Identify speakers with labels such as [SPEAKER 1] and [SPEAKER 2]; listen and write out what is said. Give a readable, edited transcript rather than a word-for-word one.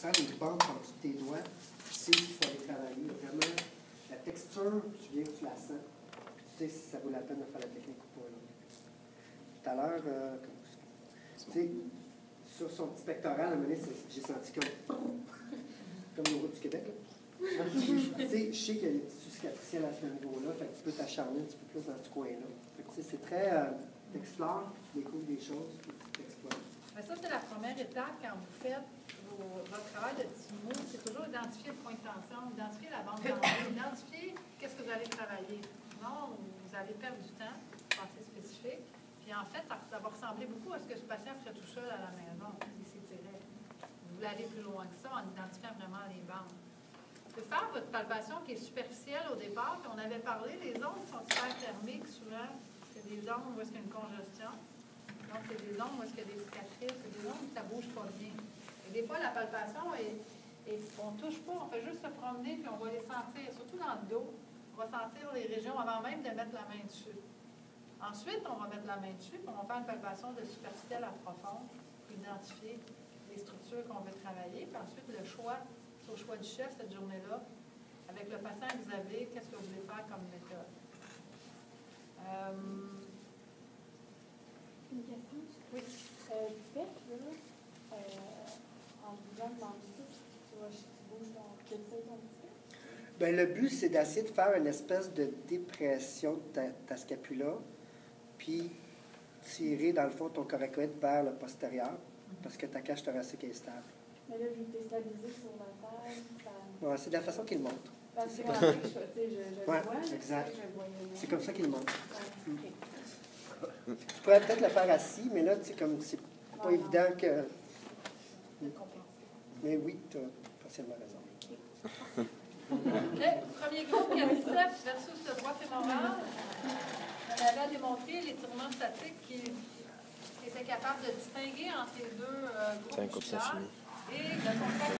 [SPEAKER 1] sens les bandes en dessous de tes doigts, tu sais qu'il faut aller travailler. Vraiment, la texture, tu la sens. Puis tu sais si ça vaut la peine de faire la technique ou pas. Là. Tout à l'heure, tu sais, sur son petit pectoral, à un moment donné, j'ai senti comme nos routes du Québec. Tu sais, je sais qu'il y a des tissus cicatriciels à ce niveau-là, fait que tu peux t'acharner un petit peu plus dans ce coin-là. C'est très, t'explores, tu découvres des choses, puis tu t'explores.
[SPEAKER 2] Mais ça, c'est la première étape quand vous faites votre travail de TIMO, c'est toujours identifier le point de tension, identifier la bande d'enjeu, identifier qu'est-ce que vous allez travailler. Sinon, vous allez perdre du temps, assez spécifique. Puis en fait, ça va ressembler beaucoup à ce que ce patient ferait tout seul à la maison, il s'étirait. Vous voulez aller plus loin que ça en identifiant vraiment les bandes. Vous pouvez faire votre palpation qui est superficielle au départ, puis on avait parlé, les ondes sont hyperthermiques souvent, c'est des ondes où est-ce qu'il y a une congestion. Donc, c'est des zones où est-ce qu'il y a des cicatrices, c'est des zones où ça ne bouge pas bien. Et des fois, la palpation, on ne touche pas, on fait juste se promener, puis on va les sentir, surtout dans le dos. On va sentir les régions avant même de mettre la main dessus. Ensuite, on va mettre la main dessus, puis on va faire une palpation de superficielle à profonde, pour identifier les structures qu'on veut travailler. Puis ensuite, le choix, c'est au choix du chef cette journée-là. Avec le patient que vous avez, qu'est-ce que vous voulez faire comme méthode?
[SPEAKER 3] Une question?
[SPEAKER 2] Oui.
[SPEAKER 3] Tu fais là, en bougeant dans le souffle, tu bouges ton petit peu?
[SPEAKER 1] Bien, le but, c'est d'essayer de faire une espèce de dépression de ta scapula, puis tirer, dans le fond, ton coracoïde vers le postérieur, parce que ta cage thoracique est stable.
[SPEAKER 3] Mais là, vu que tu es stabilisé sur la terre, ça...
[SPEAKER 1] Ouais, c'est de la façon qu'il montre.
[SPEAKER 3] Parce que je
[SPEAKER 1] ouais,
[SPEAKER 3] vois,
[SPEAKER 1] exact. C'est comme ça qu'il montre.
[SPEAKER 3] Ouais, okay.
[SPEAKER 1] Tu pourrais peut-être le faire assis, mais là, tu sais, comme c'est pas évident que... Mais oui, tu as partiellement raison.
[SPEAKER 2] Le premier groupe, quadriceps versus le droit fémoral, on avait démontré l'étirement statique qui était capable de distinguer entre les deux groupes musculaires et le contact